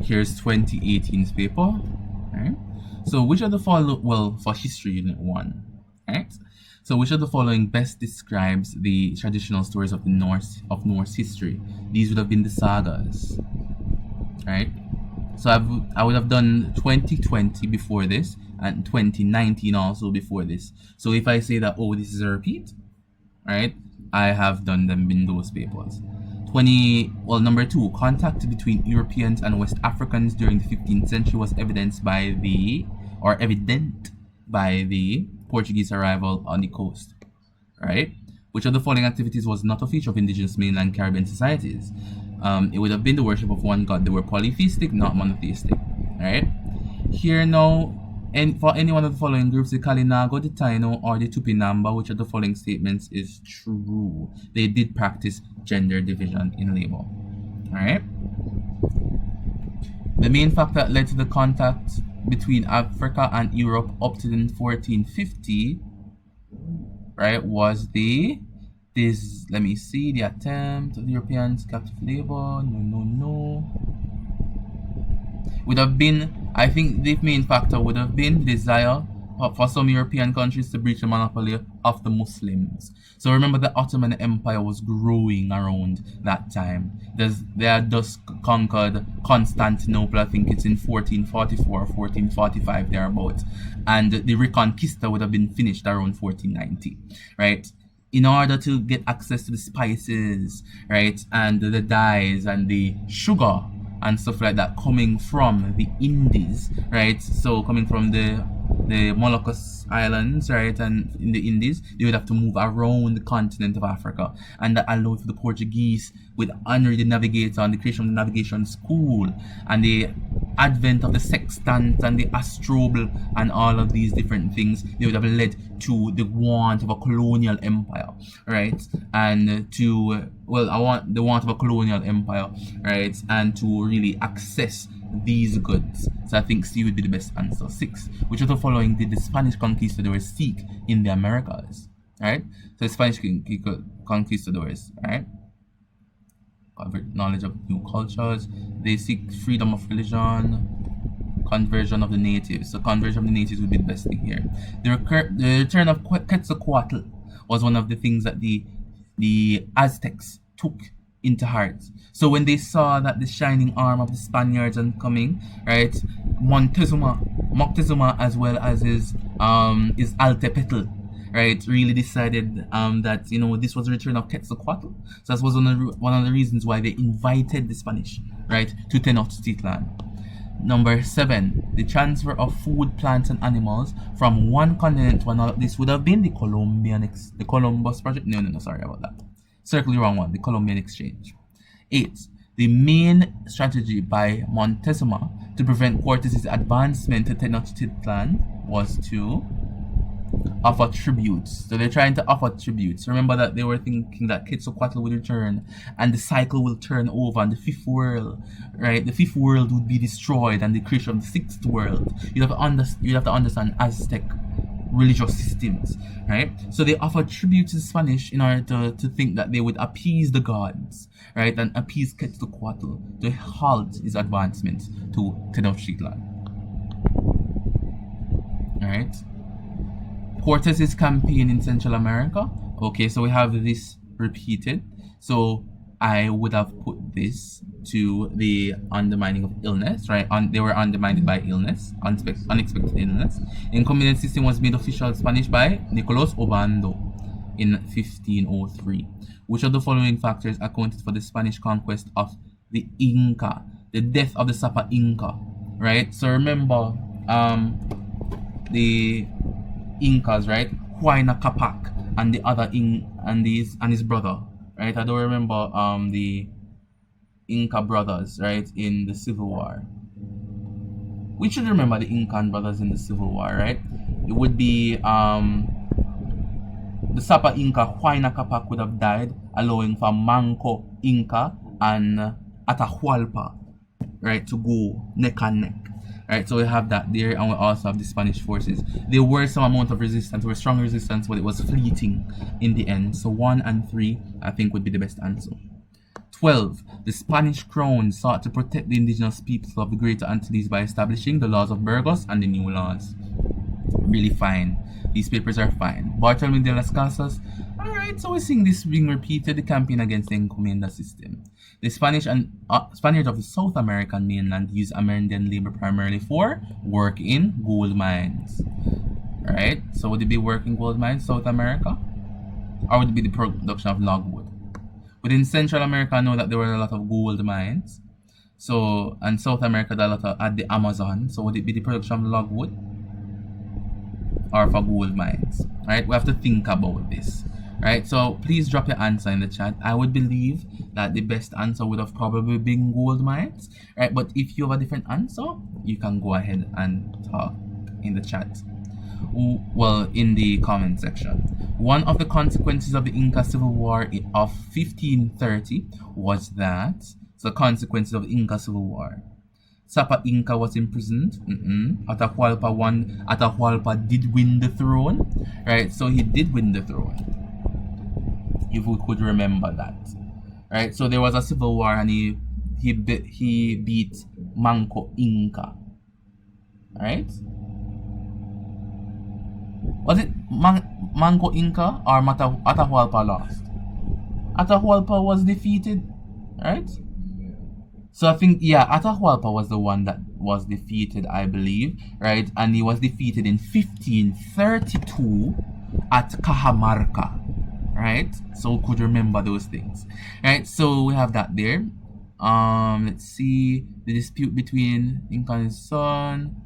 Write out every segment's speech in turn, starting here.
Here's 2018's paper. Right? So which of the following, well, for history unit 1, right? So which of the following best describes the traditional stories of the Norse history? These would have been the sagas, right? So I would have done 2020 before this and 2019 also before this. So if I say that, oh, this is a repeat, right? I have done them in those papers. Number 2, contact between Europeans and West Africans during the 15th century was evident by the Portuguese arrival on the coast, right? Which of the following activities was not a feature of indigenous mainland Caribbean societies? It would have been the worship of one god. They were polytheistic, not monotheistic, right? Here now, and for any one of the following groups, the Kalinago, the Taino, or the Tupinamba, which of the following statements is true? They did practice gender division in labor. Alright? The main factor that led to the contact between Africa and Europe up to 1450, right, was the attempt of the Europeans captive labor. Would have been, I think the main factor would have been the desire for some European countries to breach the monopoly of the Muslims. So remember, the Ottoman Empire was growing around that time. They had just conquered Constantinople, I think it's in 1444 or 1445 thereabouts, and the Reconquista would have been finished around 1490, right? In order to get access to the spices, right, and the dyes and the sugar and stuff like that coming from the Indies, right? So coming from the Moluccas Islands, right, and in the Indies, they would have to move around the continent of Africa, and that allowed for the Portuguese, with Henry the Navigator and the creation of the navigation school and the advent of the sextant and the astrolabe and all of these different things, they would have led to the want of a colonial empire, right? And to, well, the want of a colonial empire, right? And to really access these goods. So I think C would be the best answer. 6. Which of the following did the Spanish conquistadors seek in the Americas? Right? So the Spanish conquistadors, right? Knowledge of new cultures. They seek freedom of religion, conversion of the natives. So conversion of the natives would be the best thing here. The return of Quetzalcoatl was one of the things that the Aztecs took into heart. So when they saw that the shining arm of the Spaniards and coming, right, Moctezuma as well as his Altepetl, right, really decided that, you know, this was the return of Quetzalcoatl. So that was one of the reasons why they invited the Spanish, right, to Tenochtitlan. Number 7, the transfer of food, plants, and animals from one continent to another. This would have been the Columbus project. No, sorry about that. Circle the wrong one. The Columbian exchange. 8, the main strategy by Montezuma to prevent Cortez's advancement to Tenochtitlan was to offer tributes. So they're trying to offer tributes. Remember that they were thinking that Quetzalcoatl would return and the cycle will turn over and the fifth world, right? The fifth world would be destroyed and the creation of the sixth world. You have to understand Aztec religious systems, right? So they offered tribute to the Spanish in order to think that they would appease the gods, right? And appease Quetzalcoatl to halt his advancement to Tenochtitlan. Alright? Cortez's campaign in Central America. Okay, so we have this repeated. So I would have put this to the undermining of illness, right? They were undermined by illness, unexpected illness. Incumbent system was made official Spanish by Nicolas Obando in 1503. Which of the following factors accounted for the Spanish conquest of the Inca, the death of the Sapa Inca, right? So remember, the Incas, right? Huayna Capac and the other and his brother, right? I don't remember the Inca brothers, right, in the Civil War. We should remember the Incan brothers in the Civil War, right? It would be the Sapa Inca, Huayna Capac would have died, allowing for Manco Inca and Atahualpa, right, to go neck and neck. Right, so we have that there, and we also have the Spanish forces. There were some amount of resistance, there was strong resistance, but it was fleeting in the end. So 1 and 3, I think, would be the best answer. 12. The Spanish crown sought to protect the indigenous peoples of the Greater Antilles by establishing the laws of Burgos and the new laws. Really fine. These papers are fine. Bartolome de las Casas. Alright, so we're seeing this being repeated, the campaign against the encomienda system. The Spaniards of the South American mainland used Amerindian labor primarily for work in gold mines. Alright, so would it be work in gold mines, South America? Or would it be the production of logwood? Within Central America, I know that there were a lot of gold mines. So, and South America, there at the Amazon. So would it be the production of logwood? Or for gold mines? Right? We have to think about this. Right? So please drop your answer in the chat. I would believe that the best answer would have probably been gold mines. Right? But if you have a different answer, you can go ahead and talk in the chat. Well, in the comment section. One of the consequences of the Inca Civil War of 1530 was that, so consequences of the Inca Civil War. Sapa Inca was imprisoned. Atahualpa did win the throne. Right, so he did win the throne. If we could remember that. Right, so there was a civil war and he beat Manco Inca. Right? Was it Manco Inca or Atahualpa lost? Atahualpa was defeated, right? So I think, yeah, Atahualpa was the one that was defeated, I believe, right? And he was defeated in 1532 at Cajamarca, right? So we could remember those things, right? So we have that there. Let's see, the dispute between Inca and his son,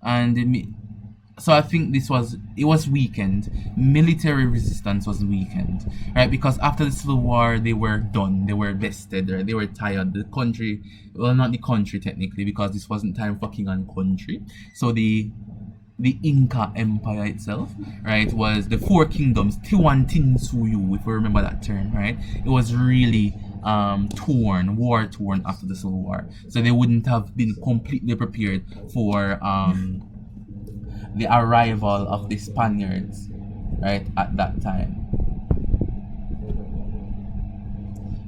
and so I think it was weakened. Military resistance was weakened, right? Because after the Civil War, they were done. They were vested, right? They were tired. The country, well, not the country technically, because this wasn't time for king and country. So the Inca Empire itself, right, was the four kingdoms, Tiwantinsuyu, if you remember that term, right? It was really war torn after the Civil War. So they wouldn't have been completely prepared for the arrival of the Spaniards, right, at that time.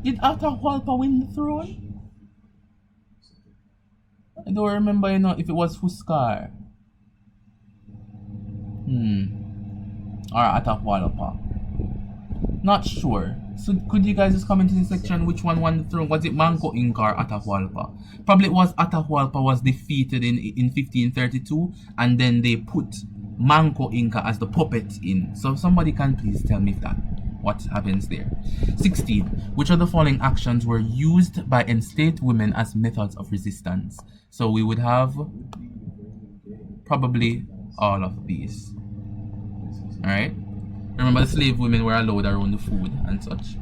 Did Atahualpa win the throne? I don't remember, if it was Fuscar. Or Atahualpa. Not sure. So could you guys just comment in the section which one won the throne? Was it Manco Inca or Atahualpa? Probably it was Atahualpa was defeated in 1532, and then they put Manco Inca as the puppet in. So somebody can please tell me what happens there. 16. Which of the following actions were used by enslaved women as methods of resistance? So we would have probably all of these. Alright? Remember, the slave women were allowed around the food and such.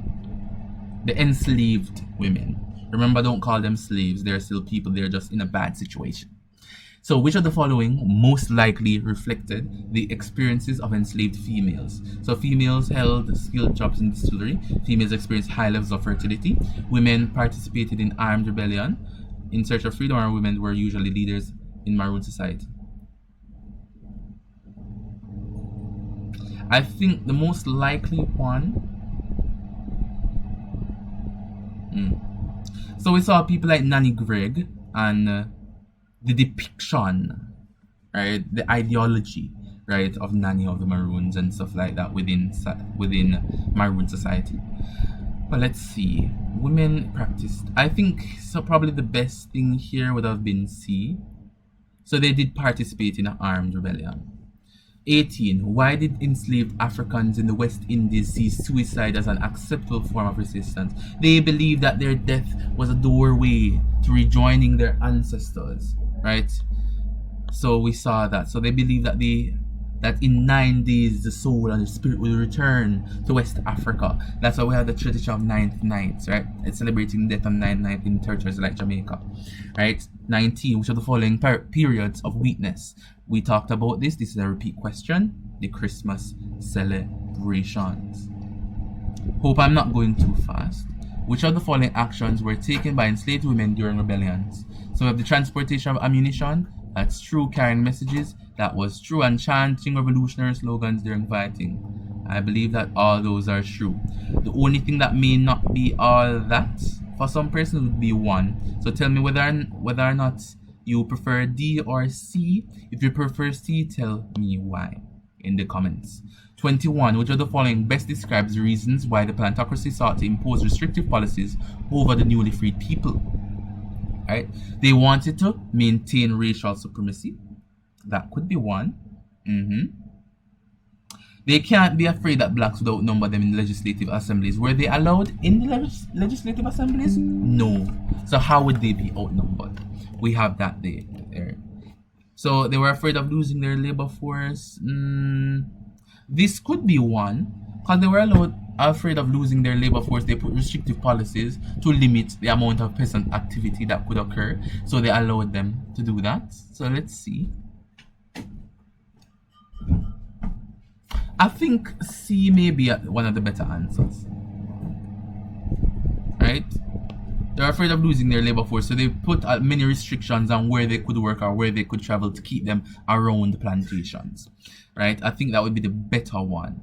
The enslaved women. Remember, don't call them slaves. They're still people. They're just in a bad situation. So, which of the following most likely reflected the experiences of enslaved females? So, females held skilled jobs in distillery. Females experienced high levels of fertility. Women participated in armed rebellion in search of freedom, or women were usually leaders in Maroon society. I think the most likely one. So we saw people like Nanny Gregg and the depiction, right, the ideology, right, of Nanny of the Maroons and stuff like that within Maroon society. But let's see, women practiced. I think so. Probably the best thing here would have been C. So they did participate in an armed rebellion. 18. Why did enslaved Africans in the West Indies see suicide as an acceptable form of resistance? They believed that their death was a doorway to rejoining their ancestors, right? So we saw that. So they believed that in 9 days the soul and the spirit will return to West Africa. That's why we have the tradition of 9th nights, right? It's celebrating death on 9th night in territories like Jamaica, right? 19. Which of the following periods of weakness? We talked about this. This is a repeat question. The Christmas celebrations. Hope I'm not going too fast. Which of the following actions were taken by enslaved women during rebellions? So we have the transportation of ammunition. That's true. Carrying messages. That was true. And chanting revolutionary slogans during fighting. I believe that all those are true. The only thing that may not be all that For some person it would be 1. So tell me whether or not you prefer D or C. If you prefer C, tell me why in the comments. 21. Which of the following best describes the reasons why the plantocracy sought to impose restrictive policies over the newly freed people? Right? They wanted to maintain racial supremacy. That could be 1. They can't be afraid that blacks would outnumber them in legislative assemblies. Were they allowed in the legislative assemblies? No. So how would they be outnumbered? We have that there. So they were afraid of losing their labor force. This could be 1. Because they were afraid of losing their labor force, they put restrictive policies to limit the amount of peasant activity that could occur. So they allowed them to do that. So let's see. I think C may be one of the better answers. Right? They're afraid of losing their labor force, so they put many restrictions on where they could work or where they could travel to keep them around the plantations. Right? I think that would be the better one.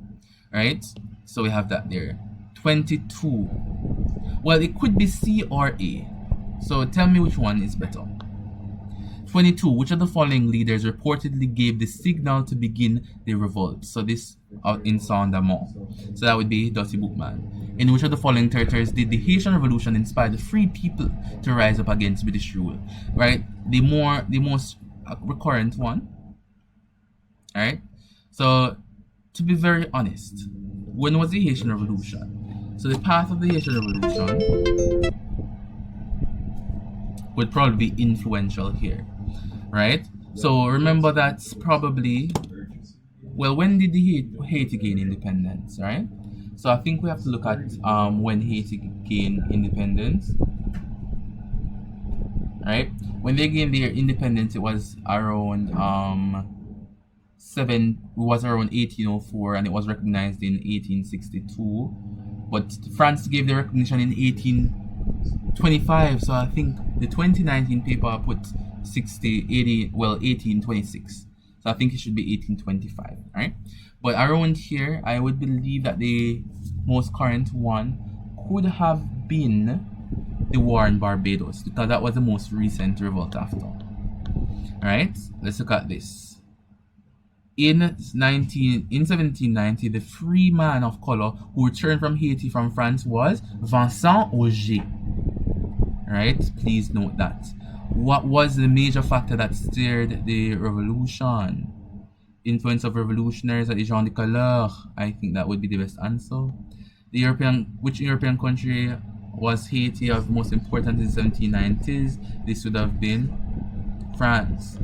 Right? So we have that there. 22. Well, it could be C or A. So tell me which one is better. 22. Which of the following leaders reportedly gave the signal to begin the revolt? So this in Saint-Amand. So that would be Dusty Bookman. In which of the following territories did the Haitian Revolution inspire the free people to rise up against British rule? Right? The most recurrent one. Alright? So to be very honest, when was the Haitian Revolution? So the path of the Haitian Revolution would probably be influential here. Right? So remember that's probably, well, when did the Haiti gain independence, right? So I think we have to look at when Haiti gained independence. Right? When they gained their independence, it was around 1804 and it was recognized in 1862. But France gave the recognition in 1825, so I think the 2019 paper put 1826. So I think it should be 1825, right? But around here, I would believe that the most current one could have been the war in Barbados, because that was the most recent revolt after. Alright, let's look at this. In 1790, the free man of color who returned from Haiti from France was Vincent Auger. Right? Please note that. What was the major factor that steered the revolution? Influence of revolutionaries at the Jean de Couleur. I think that would be the best answer. Which European country was Haiti of most important in the 1790s? This would have been France.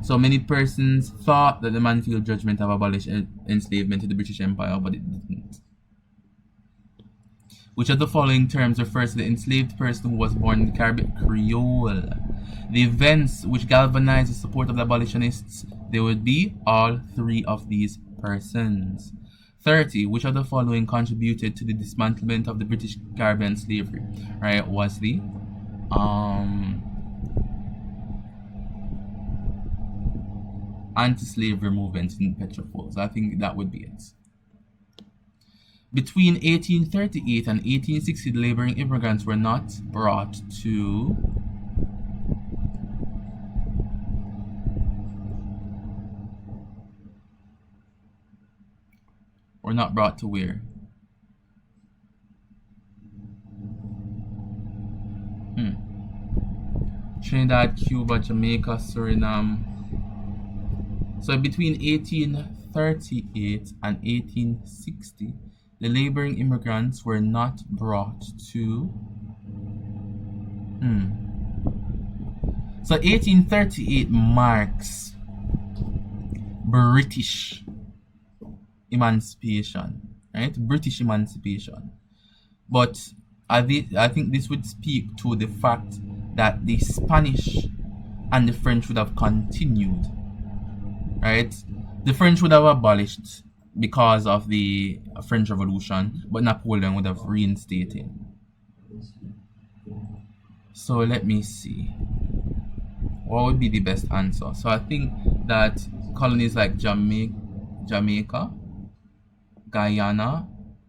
So many persons thought that the Mansfield Judgment have abolished enslavement to the British Empire, but it didn't. Which of the following terms refers to the enslaved person who was born in the Caribbean? Creole. The events which galvanized the support of the abolitionists, they would be all 3 of these persons. 30. Which of the following contributed to the dismantlement of the British Caribbean slavery? Right, was the anti-slavery movement in Petropolis. I think that would be it. Between 1838 and 1860, the laboring immigrants were not brought to where? Trinidad, Cuba, Jamaica, Suriname. So between 1838 and 1860, the laboring immigrants were not brought to... So 1838 marks British emancipation, right? British emancipation. But I think this would speak to the fact that the Spanish and the French would have continued, right? The French would have abolished because of the French Revolution, but Napoleon would have reinstated. So let me see. What would be the best answer? So I think that colonies like Jamaica, Guyana,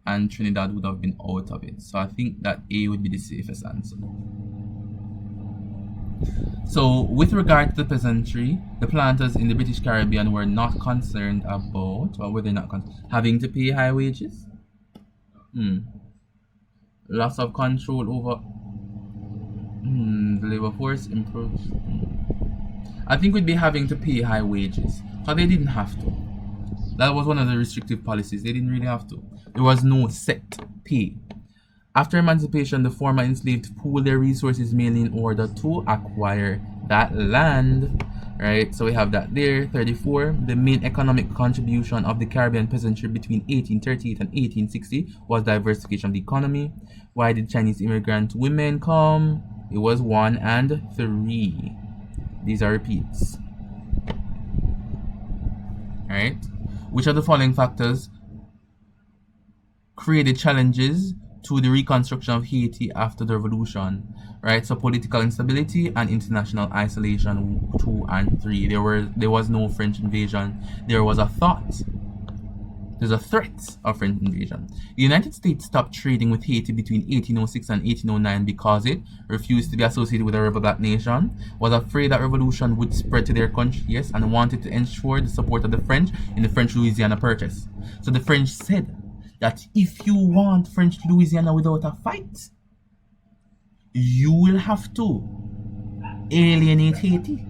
and Trinidad would have been out of it. So I think that A would be the safest answer. So with regard to the peasantry, the planters in the British Caribbean were not concerned about, or were they not having to pay high wages? Loss of control over the labor force improves. I think we'd be having to pay high wages, but they didn't have to. That was one of the restrictive policies. They didn't really have to. There was no set pay. After emancipation, the former enslaved pooled their resources mainly in order to acquire that land. Right, so we have that there. 34. The main economic contribution of the Caribbean peasantry between 1838 and 1860 was diversification of the economy. Why did Chinese immigrant women come? It was 1 and 3. These are repeats. Right? Which of the following factors created challenges to the reconstruction of Haiti after the revolution? Right? So political instability and international isolation, 2 and 3. There was no French invasion. There was a thought. There's a threat of French invasion. The United States stopped trading with Haiti between 1806 and 1809 because it refused to be associated with a rebel black nation, was afraid that revolution would spread to their country, yes, and wanted to ensure the support of the French in the French Louisiana Purchase. So the French said that if you want French Louisiana without a fight, you will have to alienate Haiti,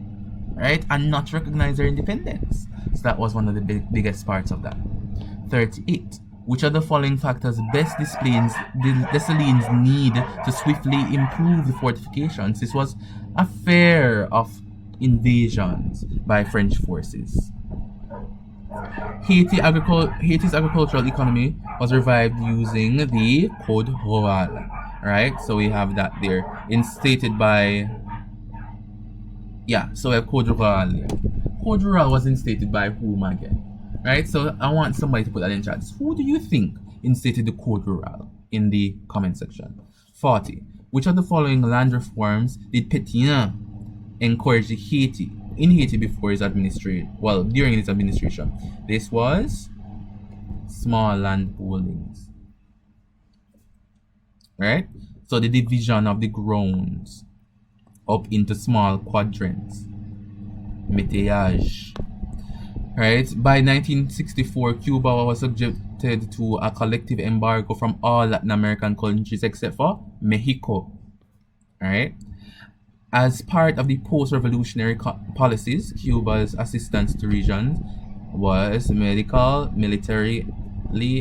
right, and not recognize their independence. So that was one of the biggest parts of that. 38. Which of the following factors best displays Dessalines' need to swiftly improve the fortifications? This was a fear of invasions by French forces. Haiti's agricultural economy was revived using the Code Rural. Right? So we have that there. Instated by... Yeah, so we have Code Rural there. Code Rural was instated by whom again? Right, so I want somebody to put that in chat. Who do you think instated the Code Rural in the comment section? 40. Which of the following land reforms did Pétain encourage in Haiti before his administration? Well, during his administration. This was small land holdings. Right? So the division of the grounds up into small quadrants. Métayage. Right? By 1964, Cuba was subjected to a collective embargo from all Latin American countries except for Mexico. Right? As part of the post-revolutionary policies, Cuba's assistance to regions was medical, militarily,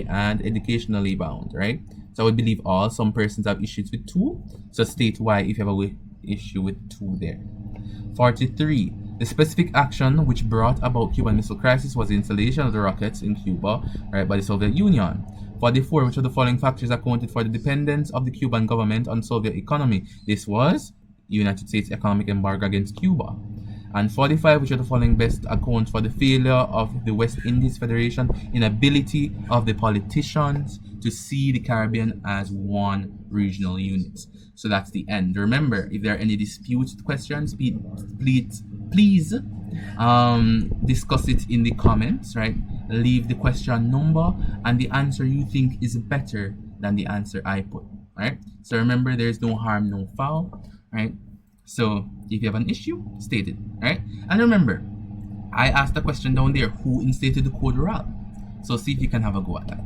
and educationally bound. Right? So I would believe all. Some persons have issues with 2. So state why if you have an issue with 2 there. 43. The specific action which brought about Cuban Missile Crisis was the installation of the rockets in Cuba, right, by the Soviet Union. 44. Which of the following factors accounted for the dependence of the Cuban government on Soviet economy? This was United States economic embargo against Cuba. And 45. Which of the following best accounts for the failure of the West Indies Federation inability of the politicians to see the Caribbean as one regional unit? So that's the end. Remember, if there are any disputed questions, please discuss it in the comments, right? Leave the question number and the answer you think is better than the answer I put, right? So remember, there's no harm, no foul, right? So if you have an issue, state it, right? And remember, I asked the question down there, who instated the Code Rural? So see if you can have a go at that.